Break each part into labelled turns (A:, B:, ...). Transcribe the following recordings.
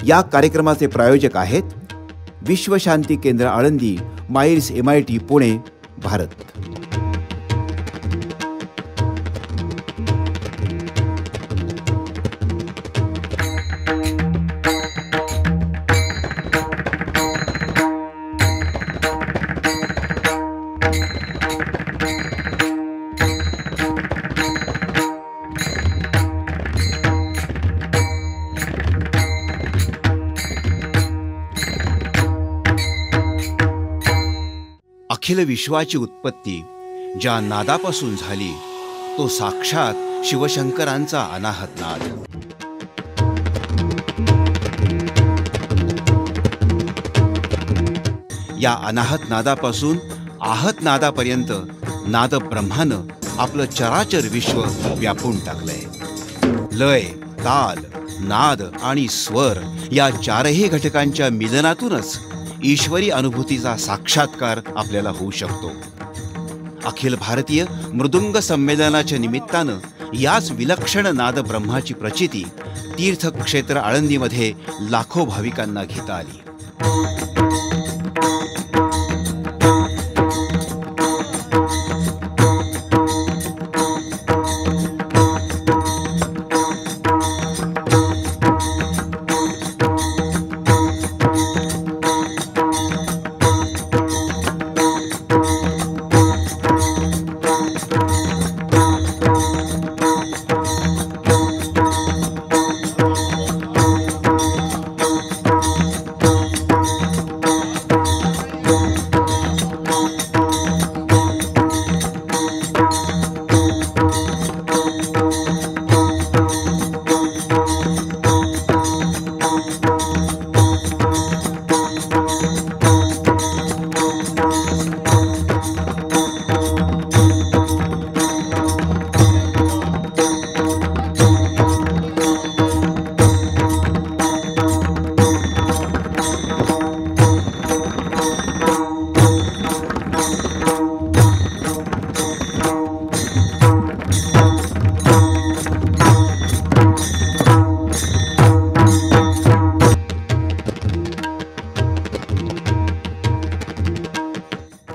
A: या कार्यक्रमाचे प्रायोजक आहेत विश्वशांती केंद्र आळंदी, माईल्स MIT पुणे, भारत। अखिल विश्वाची उत्पत्ती ज्या नादापासून झाली तो साक्षात शिवशंकरांचा अनाहत नाद। या अनाहत नादापासून आहत नादापर्यंत नाद ब्रह्मानं आपलं चराचर विश्व व्यापून टाकलंय। लय, ताल, नाद आणि स्वर या चारही घटकांच्या मिलनातूनच ईश्वरी अनुभूतीचा साक्षात्कार आपल्याला होऊ शकतो। अखिल भारतीय मृदुंग संमेलनाच्या निमित्तानं याच विलक्षण नाद ब्रह्माची प्रचिती तीर्थक्षेत्र आळंदीमध्ये लाखो भाविकांना घेता आली।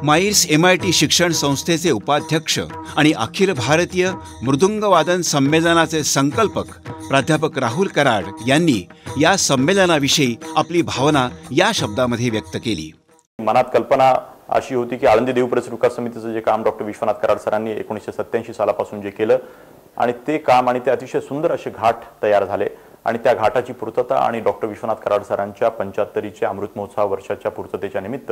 A: माईल्स MIT शिक्षण संस्थेचे उपाध्यक्ष आणि अखिल भारतीय मृदुंग वादन संमेलनाचे संकल्पक प्राध्यापक राहुल कराड यांनी या संमेलनाविषयी आपली भावना या शब्दामध्ये व्यक्त केली।
B: मनात कल्पना अशी होती की आळंदी देव परिसर विकास समितीचं जे काम डॉक्टर विश्वनाथ कराड सरांनी 1987 सालापासून जे केलं आणि ते काम आणि ते अतिशय सुंदर असे घाट तयार झाले आणि त्या घाटाची पूर्तता आणि डॉक्टर विश्वनाथ कराड सरांच्या 75च्या अमृत महोत्सव वर्षाच्या पूर्ततेच्या निमित्त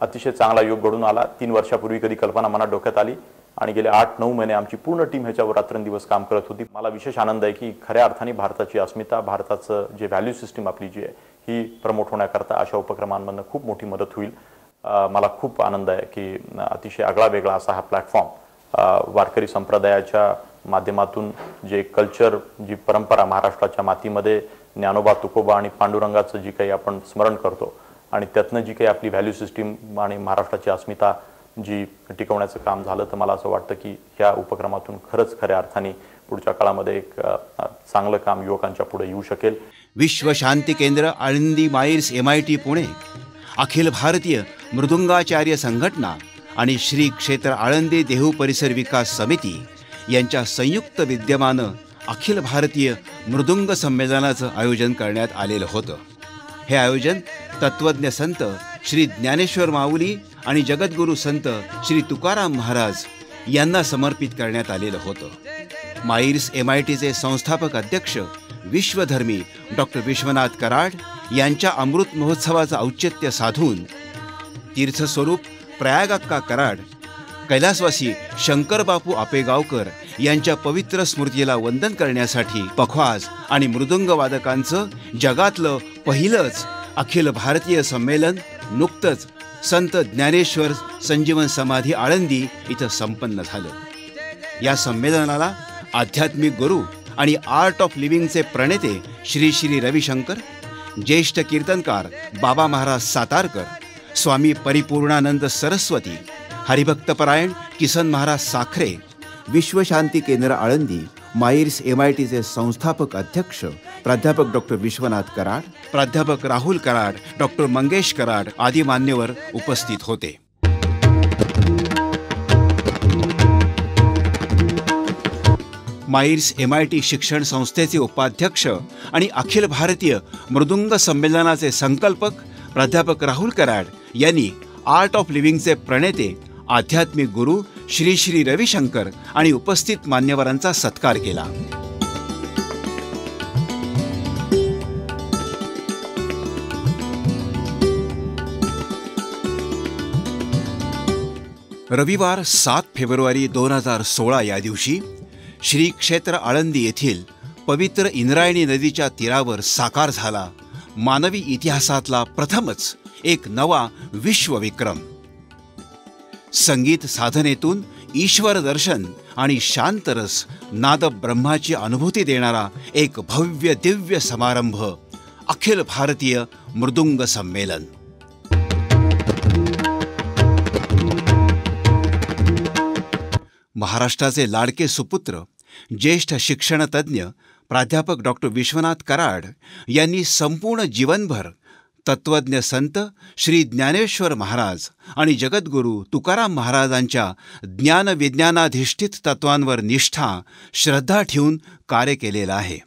B: अतिशय चांगला योग घडून आला। 3 वर्षापूर्वी कधी कल्पना मनात डोक्यात आली आणि गेले 8-9 महिने आमची पूर्ण टीम ह्याच्यावर रात्रंदिवस काम करत होती। मला विशेष आनंद आहे की खऱ्या अर्थाने भारताची अस्मिता, भारताचं जे व्हॅल्यू सिस्टीम आपली जी आहे ही प्रमोट होण्याकरता अशा उपक्रमांमधून खूप मोठी मदत होईल। मला खूप आनंद आहे की अतिशय आगळा वेगळा असा हा प्लॅटफॉर्म वारकरी संप्रदायाच्या माध्यमातून जे कल्चर, जी परंपरा महाराष्ट्राच्या मातीमध्ये ज्ञानोबा, तुकोबा आणि पांडुरंगाचं जी काही आपण स्मरण करतो आणि त्यातनं जी काही आपली व्हॅल्यू सिस्टीम आणि महाराष्ट्राची अस्मिता जी टिकवण्याचं काम झालं, तर मला असं वाटतं की ह्या उपक्रमातून खरंच खऱ्या अर्थाने पुढच्या काळामध्ये एक चांगलं काम युवकांच्या पुढे येऊ शकेल।
A: विश्व शांती केंद्र आळंदी, माईल्स MIT पुणे, अखिल भारतीय मृदुंगाचार्य संघटना आणि श्री क्षेत्र आळंदी देहू परिसर विकास समिती यांच्या संयुक्त विद्यमानं अखिल भारतीय मृदुंग संमेलनाचं आयोजन करण्यात आलेलं होतं। हे आयोजन तत्वज्ञ संत श्री ज्ञानेश्वर माऊली आणि जगद्गुरू संत श्री तुकाराम महाराज यांना समर्पित करण्यात आलेलं होतं। माईल्स MITचे संस्थापक अध्यक्ष विश्वधर्मी डॉक्टर विश्वनाथ कराड यांच्या अमृत महोत्सवाचं औचित्य साधून तीर्थस्वरूप प्रयागक्का कराड, कैलासवासी शंकरबापू आपेगावकर यांच्या पवित्र स्मृतीला वंदन करण्यासाठी पखवाज आणि मृदुंग वादकांचं जगातलं पहिलंच अखिल भारतीय संमेलन नुकतंच संत ज्ञानेश्वर संजीवन समाधी आळंदी इथं संपन्न झालं। या संमेलनाला आध्यात्मिक गुरु आणि आर्ट ऑफ लिव्हिंगचे प्रणेते श्री श्री रविशंकर, ज्येष्ठ कीर्तनकार बाबा महाराज सातारकर, स्वामी परिपूर्णानंद सरस्वती, हरिभक्तपरायण किसन महाराज साखरे, विश्वशांती केंद्र आळंदी, माईर्स MITचे संस्थापक अध्यक्ष प्राध्यापक डॉक्टर विश्वनाथ कराड, प्राध्यापक राहुल कराड, डॉक्टर मंगेश कराड आदी मान्यवर उपस्थित होते. माईर्स MIT शिक्षण संस्थेचे उपाध्यक्ष आणि अखिल भारतीय मृदुंग संमेलनाचे संकल्पक प्राध्यापक राहुल कराड यांनी आर्ट ऑफ लिव्हिंगचे प्रणेते आध्यात्मिक गुरु श्री श्री रविशंकर आणि उपस्थित मान्यवरांचा सत्कार केला. रविवार 7 फेब्रुवारी 2016 या दिवशी श्री क्षेत्र आळंदी येथील पवित्र इंद्रायणी नदीच्या तीरावर साकार झाला मानवी इतिहासातला प्रथमच एक नवा विश्वविक्रम. संगीत साधनेतून ईश्वर दर्शन आणि शांतरस नाद ब्रह्माची अनुभूती देणारा एक भव्य दिव्य समारंभ अखिल भारतीय मृदुंग संमेलन. महाराष्ट्राचे लाडके सुपुत्र ज्येष्ठ शिक्षणतज्ञ प्राध्यापक डॉक्टर विश्वनाथ कराड यांनी संपूर्ण जीवनभर तत्वज्ञ संत श्री ज्ञानेश्वर महाराज आणि जगद्गुरू तुकाराम महाराजांच्या ज्ञानविज्ञानाधिष्ठित तत्वांवर निष्ठा श्रद्धा ठेवून कार्य केलेलं आहे.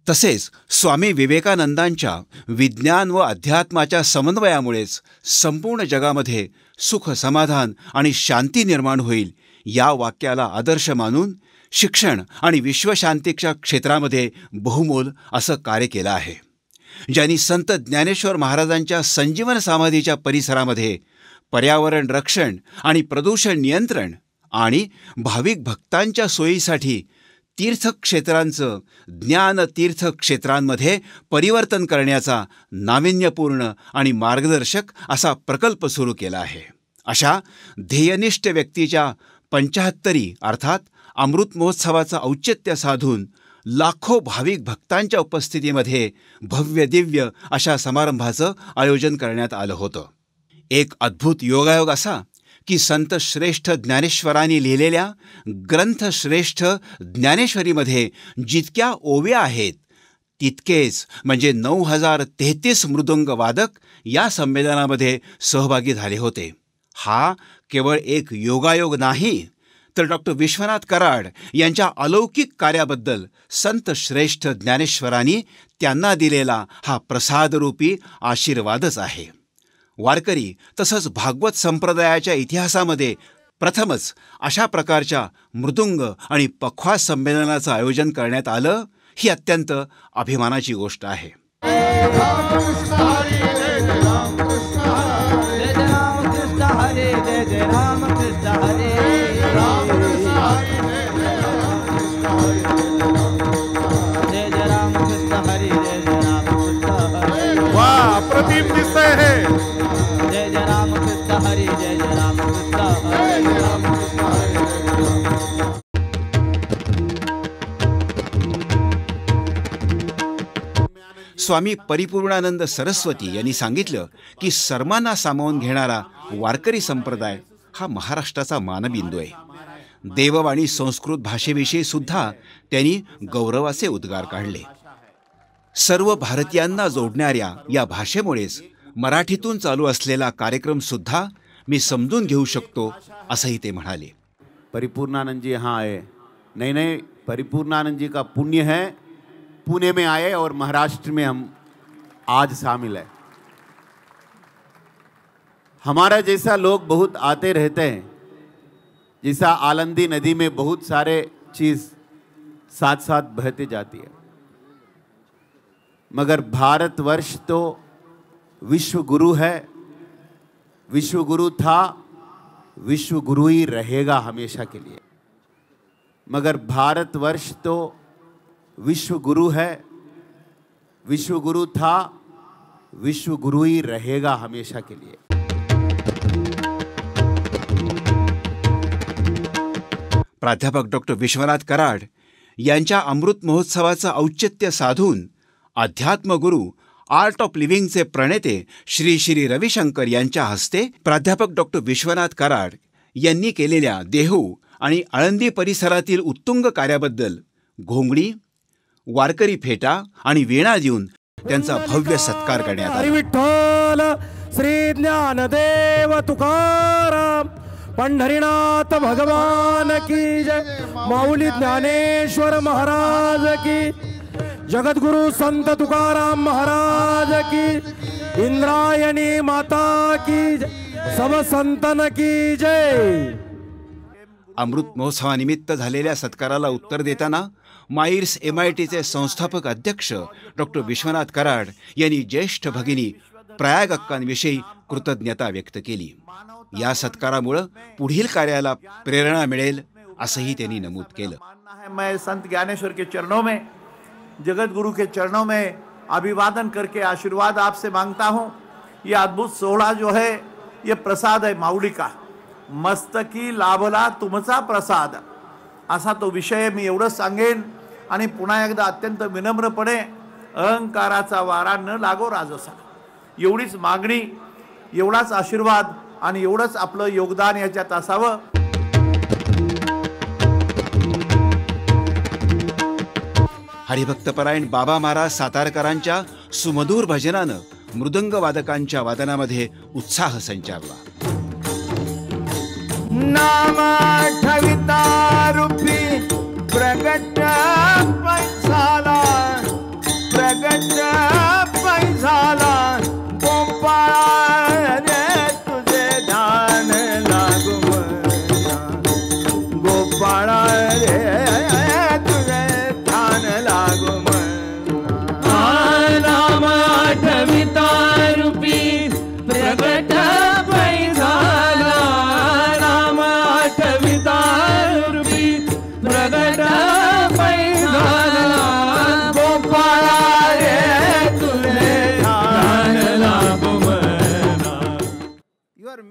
A: तसेच स्वामी विवेकानंदांच्या विज्ञान व अध्यात्माच्या समन्वयामुळेच संपूर्ण जगामध्ये सुख समाधान आणि शांती निर्माण होईल या वाक्याला आदर्श मानून शिक्षण आणि विश्वशांतीच्या क्षेत्रामध्ये बहुमोल असं कार्य केलं आहे. ज्यांनी संत ज्ञानेश्वर महाराजांच्या संजीवन समाधीच्या परिसरामध्ये पर्यावरण रक्षण आणि प्रदूषण नियंत्रण आणि भाविक भक्तांच्या सोयीसाठी तीर्थक्षेत्रांचं ज्ञान तीर्थक्षेत्रांमध्ये परिवर्तन करण्याचा नाविन्यपूर्ण आणि मार्गदर्शक असा प्रकल्प सुरू केला आहे. अशा ध्येयनिष्ठ व्यक्तीच्या 75 अर्थात अमृत महोत्सवाचं औचित्य साधून लाखो भाविक भक्तांच्या उपस्थितीमध्ये भव्य दिव्य अशा समारंभाचं आयोजन करण्यात आलं होतं. एक अद्भुत योगायोग असा की संत श्रेष्ठ ज्ञानेश्वरांनी लिहिलेल्या ग्रंथश्रेष्ठ ज्ञानेश्वरीमध्ये जितक्या ओव्या आहेत तितकेच म्हणजे 9033 मृदुंग वादक या संमेलनामध्ये सहभागी झाले होते. हा केवळ एक योगायोग नाही तर डॉक्टर विश्वनाथ कराड यांच्या अलौकिक कार्याबद्दल संत श्रेष्ठ ज्ञानेश्वरांनी त्यांना दिलेला हा प्रसादरूपी आशीर्वादच आहे. वारकरी तसंच भागवत संप्रदायाच्या इतिहासामध्ये प्रथमच अशा प्रकारच्या मृदुंग आणि पख्वाज संमेलनाचं आयोजन करण्यात आलं ही अत्यंत अभिमानाची गोष्ट आहे.
C: अप्रतिम दिसतंय हे.
D: जय जय राम कृष्ण हरी, जय जय राम कृष्ण हरी.
A: स्वामी परिपूर्णानंद सरस्वती यांनी सांगितलं की सर्वांना सामावून घेणारा वारकरी संप्रदाय हा महाराष्ट्राचा मानबिंदू आहे. देववाणी संस्कृत भाषेविषयी सुद्धा त्यांनी गौरवाचे उद्गार काढले. सर्व भारतीयांना जोडणाऱ्या या भाषेमुळेच मराठीतून चालू असलेला कार्यक्रम सुद्धा मी समजून घेऊ शकतो असंही ते म्हणाले.
C: परिपूर्णानंद जी यहाँ आए, नहीं परिपूर्णानंद जी का पुण्य है पुणे में आए और महाराष्ट्र में हम आज शामिल है. हमारा जैसा लोग बहुत आते रहते हैं, जैसा आलंदी नदी में बहुत सारे चीज़ साथ साथ बहते जाती है, मगर भारतवर्ष तो विश्व गुरु है, विश्व गुरु था, विश्व गुरु ही रहेगा हमेशा के लिए. मगर भारतवर्ष तो विश्व गुरु है, विश्व गुरु था, विश्व गुरु ही रहेगा हमेशा के लिए.
A: प्राध्यापक डॉक्टर विश्वनाथ कराड यांच्या अमृत महोत्सवाचं औचित्य साधून अध्यात्मगुरू आर्ट ऑफ लिव्हिंगचे प्रणेते श्री श्री रविशंकर यांच्या हस्ते प्राध्यापक डॉक्टर विश्वनाथ कराड यांनी केलेल्या देहू आणि आळंदी परिसरातील उत्तुंग कार्याबद्दल घोंगडी, वारकरी फेटा आणि वीणा देऊन त्यांचा भव्य सत्कार करण्यात आला.
E: विठ्ठल श्री ज्ञानदेव तुकाराम पंढरीनाथ भगवान की जय. माऊली ज्ञानेश्वर महाराज की, जगद्गुरु संत तुकाराम महाराज की, इंद्रायणी माता की जय, सब संतन की जय.
A: अमृत महोत्सवानिमित्त झालेल्या सत्काराला उत्तर देताना माईर्स MITचे संस्थापक अध्यक्ष डॉक्टर विश्वनाथ कराड यांनी ज्येष्ठ भगिनी प्रयाग अक्कांविषयी कृतज्ञता व्यक्त केली. या सत्कारामुळे पुढील कार्याला प्रेरणा मिळेल असंही त्यांनी नमूद केलं.
F: मैं संत ज्ञानेश्वर के चरणों में, जगत गुरु के चरणों में अभिवादन करके आशीर्वाद आपसे मांगता हूँ. ये अद्भुत सोहळा जो है ये प्रसाद है माऊली का. मस्तकी लाभला तुमचा प्रसाद असा तो विषय मी एवढंच सांगेन. आणि पुन्हा एकदा अत्यंत विनम्रपणे अहंकाराचा वारा न लागो राजसा, एवढीच मागणी, एवढाच आशीर्वाद आणि एवढंच आपलं योगदान याच्यात असावं.
A: हरिभक्तपरायण बाबा महाराज सातारकरांच्या सुमधुर भजनानं मृदंग वादकांच्या वादनामध्ये उत्साह संचारला.
F: नाम ठविता रूपी प्रगट पैसाला, प्रगट पैसाला गोपाळ रे तुझे ध्यान लागू मना, गोपाळ रे तुझे ध्यान लागू मना.
D: नाम ठविता रूपी प्रगट पैसाला, नाम ठविता रूपी प्रगट पैसाला गोपाळा रे तुझे ध्यान लागू मना.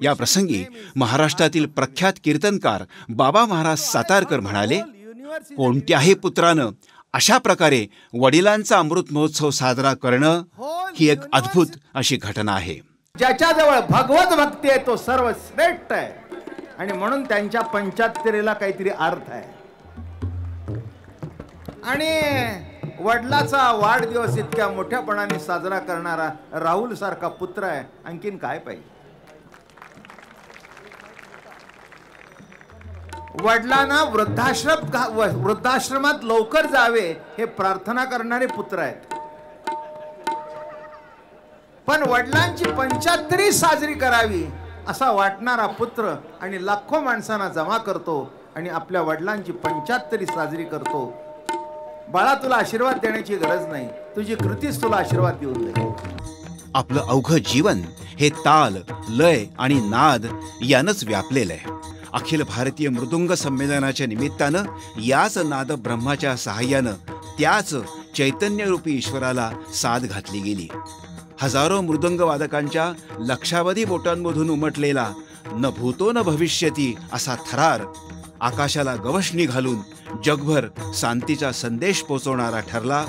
A: या प्रसंगी महाराष्ट्रातील प्रख्यात कीर्तनकार बाबा महाराज सातारकर म्हणाले, कोणत्याही पुत्रानं अशा प्रकारे वडिलांचा अमृत महोत्सव साजरा करणं ही एक अद्भुत अशी घटना आहे.
F: ज्याच्याजवळ भगवत भक्ती आहे तो सर्वश्रेष्ठ आहे आणि म्हणून त्यांच्या 75ला काहीतरी अर्थ आहे. आणि वडिलाचा वाढदिवस इतक्या मोठ्यापणाने साजरा करणारा राहुल सारखा पुत्र आहे, आणखीन काय पाहिजे. वडिलांना वृद्धाश्रमात लवकर जावे हे प्रार्थना करणारे पुत्र आहेत. पण वडिलांची 75 साजरी करावी असा वाटणारा पुत्र आणि लाखो माणसांना जमा करतो आणि आपल्या वडिलांची 75 साजरी करतो. बाळा, तुला आशीर्वाद देण्याची गरज नाही, तुझी कृतीच तुला आशीर्वाद देऊन जाईल.
A: आपलं अवघं जीवन हे ताल, लय आणि नाद यानंच व्यापलेलं आहे. अखिल भारतीय मृदुंग संमेलनाच्या निमित्तानं याच नाद ब्रह्माच्या सहाय्यानं त्याच चैतन्यरूपी ईश्वराला साद घातली गेली. हजारो मृदंग वादकांच्या लक्षावधी बोटांमधून उमटलेला न भूतो न भविष्यती असा थरार आकाशाला गवसणी घालून जगभर शांतीचा संदेश पोचवणारा ठरला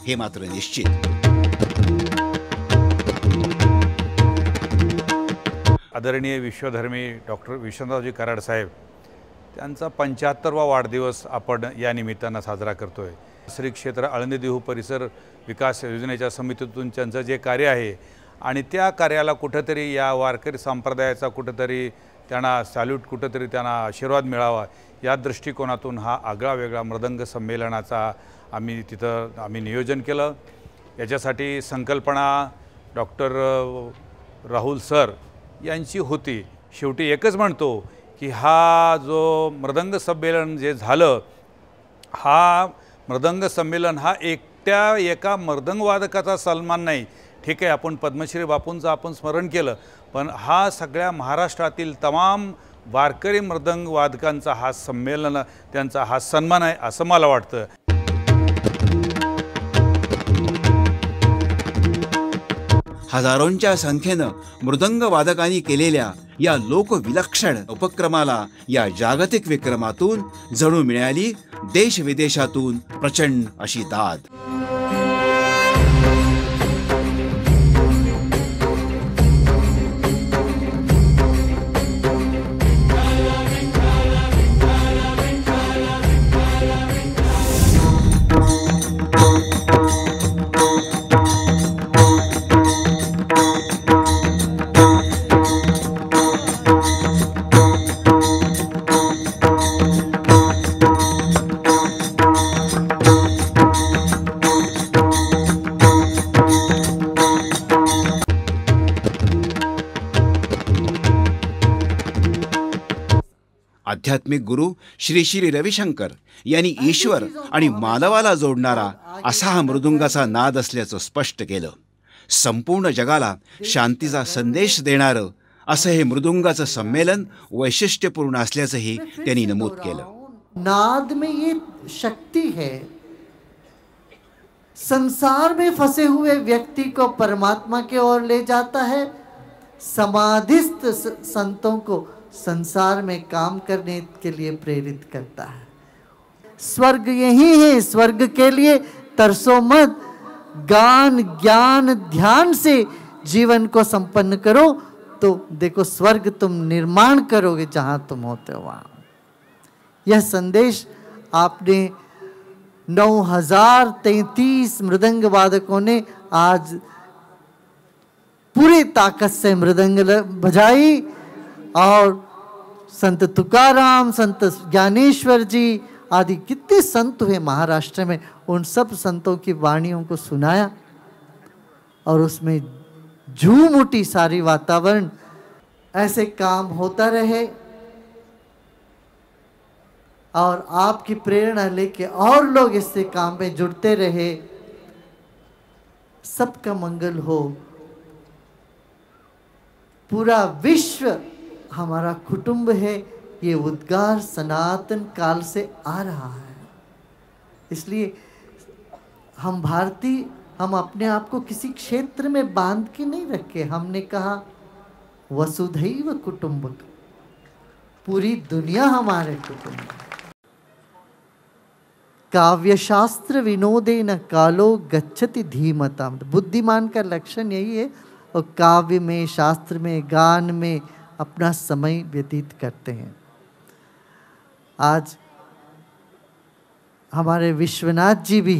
A: हे मात्र निश्चित.
G: आदरणीय विश्वधर्मी डॉक्टर विश्वनाथजी कराड साहेब त्यांचा 75वा वाढदिवस आपण या निमित्तानं साजरा करतोय. श्री क्षेत्र आळंदी देहू परिसर विकास योजनेच्या समितीतून त्यांचं जे कार्य आहे आणि त्या कार्याला कुठंतरी या वारकरी संप्रदायाचा कुठंतरी त्यांना सॅल्यूट, कुठंतरी त्यांना आशीर्वाद मिळावा या दृष्टिकोनातून हा आगळा वेगळा मृदंग संमेलनाचा आम्ही नियोजन केलं. याच्यासाठी संकल्पना डॉक्टर राहुल सर यांची होती. शेवटी एकच म्हणतो की हा जो मृदंग संमेलन जे झालं, हा मृदंग संमेलन हा एका मृदंगवादकाचा सन्मान नाही. ठीक आहे, आपण पद्मश्री बापूंचं आपण स्मरण केलं, पण हा सगळ्या महाराष्ट्रातील तमाम वारकरी मृदंग वादकांचा हा संमेलन, त्यांचा हा सन्मान आहे असं मला वाटतं.
A: हजारोंच्या संख्येनं मृदंग वादकांनी केलेल्या या लोकविलक्षण उपक्रमाला या जागतिक विक्रमातून जणू मिळाली देश विदेशातून प्रचंड अशी दाद. आध्यात्मिक गुरु श्री श्री रविशंकर यांनी ईश्वर आणि मानवाला जोडणारा असा हा मृदुंगाचा नाद असल्याचं स्पष्ट केलं. संपूर्ण जगाला शांतीचा संदेश देणारं असं हे मृदुंगाचं संमेलन वैशिष्ट्यपूर्ण असल्याचंही त्यांनी नमूद केलं.
H: नाद में ये शक्ति है, संसार में फंसे हुए व्यक्ति को परमात्मा की ओर ले जाता है, समाधिस्थ संतों को संसार में काम करने के लिए प्रेरित करता है. स्वर्ग यही है, स्वर्ग के लिए तरसो मत, गान ज्ञान ध्यान से जीवन को संपन्न करो तो देखो स्वर्ग तुम निर्माण करोगे जहां तुम होते हो वहां. यह संदेश आपने 9033 मृदंग वादकों ने आज पूरी ताकत से मृदंग बजाई और संत तुकाराम, संत ज्ञानेश्वर जी आदि कितने संत हुए महाराष्ट्र में, उन सब संतों की वाणियों को सुनाया और उसमें झूम उठी सारी वातावरण. ऐसे काम होता रहे और आपकी प्रेरणा लेके और लोग इससे काम में जुड़ते रहे. सबका मंगल हो. पूरा विश्व हमारा कुटुंब है, ये उद्गार सनातन काल से आ रहा है. इसलिए हम भारतीय, हम अपने आप को किसी क्षेत्र में बांध के नहीं रखे. हमने कहा वसुधैव कुटुंबकम, पूरी दुनिया हमारे कुटुंब है. काव्यशास्त्र विनोदेन कालो गच्छति धीमताम, बुद्धिमान का लक्षण यही है. और काव्य में, शास्त्र में, गान में अपना समय व्यतीत करते हैं. आज हमारे विश्वनाथ जी भी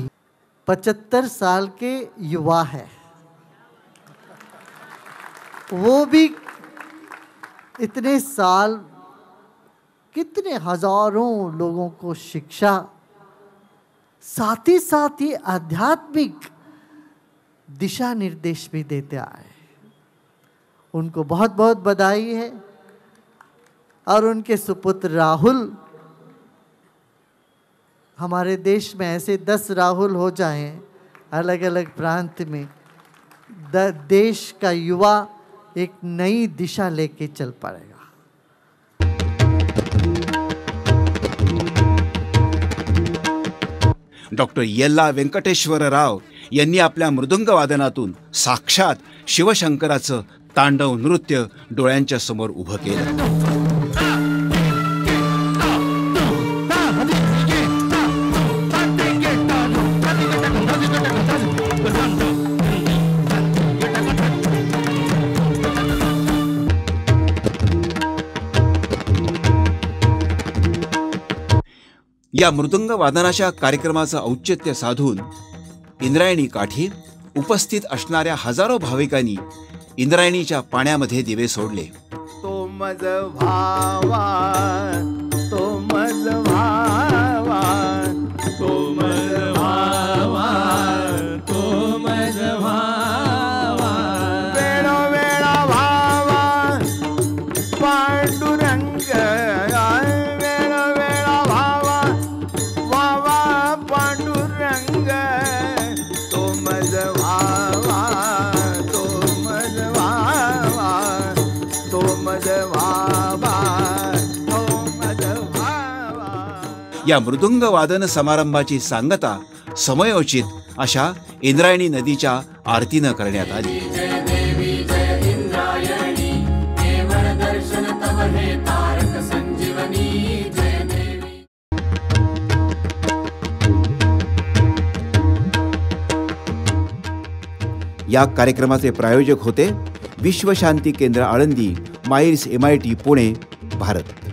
H: 75 साल के युवा है. वो भी इतने साल कितने हजारों लोगों को शिक्षा, साथ ही आध्यात्मिक दिशा निर्देश भी देते आए. उनको बहुत बहुत बधाई है. और उनके सुपुत्र राहुल, हमारे देश में ऐसे 10 राहुल हो जाएं अलग अलग प्रांत में, देश का युवा एक नई दिशा लेके चल पड़ेगा.
A: डॉक्टर येल्ला व्यंकटेश्वर राव यांनी आपल्या मृदुंग वादनातून साक्षात शिवशंकराचं तांडव नृत्य डोळ्यांच्या समोर उभं केलं. या मृदुंग वादनाच्या कार्यक्रमाचं औचित्य साधून इंद्रायणी काठी उपस्थित असणाऱ्या हजारो भाविकांनी इंद्रायणीच्या पाण्यामध्ये दिवे सोडले.
F: तो मज भावा, तो मज भावा, तो मज भावा, तो मज भावा, वेळो वेळा भावा पांडुरंग, वेळो वेळा भावा भावा पांडुरंग, तो मज भावा, तो मज भावा, तो मज भावा, तो मज भावा.
A: या मृदुंग वादन समारंभाची सांगता समयोचित अशा इंद्रायणी नदीच्या आरतीनं करण्यात आली. या कार्यक्रमाचे प्रायोजक होते विश्व शांती केंद्र आळंदी, माईर्स MIT पुणे, भारत.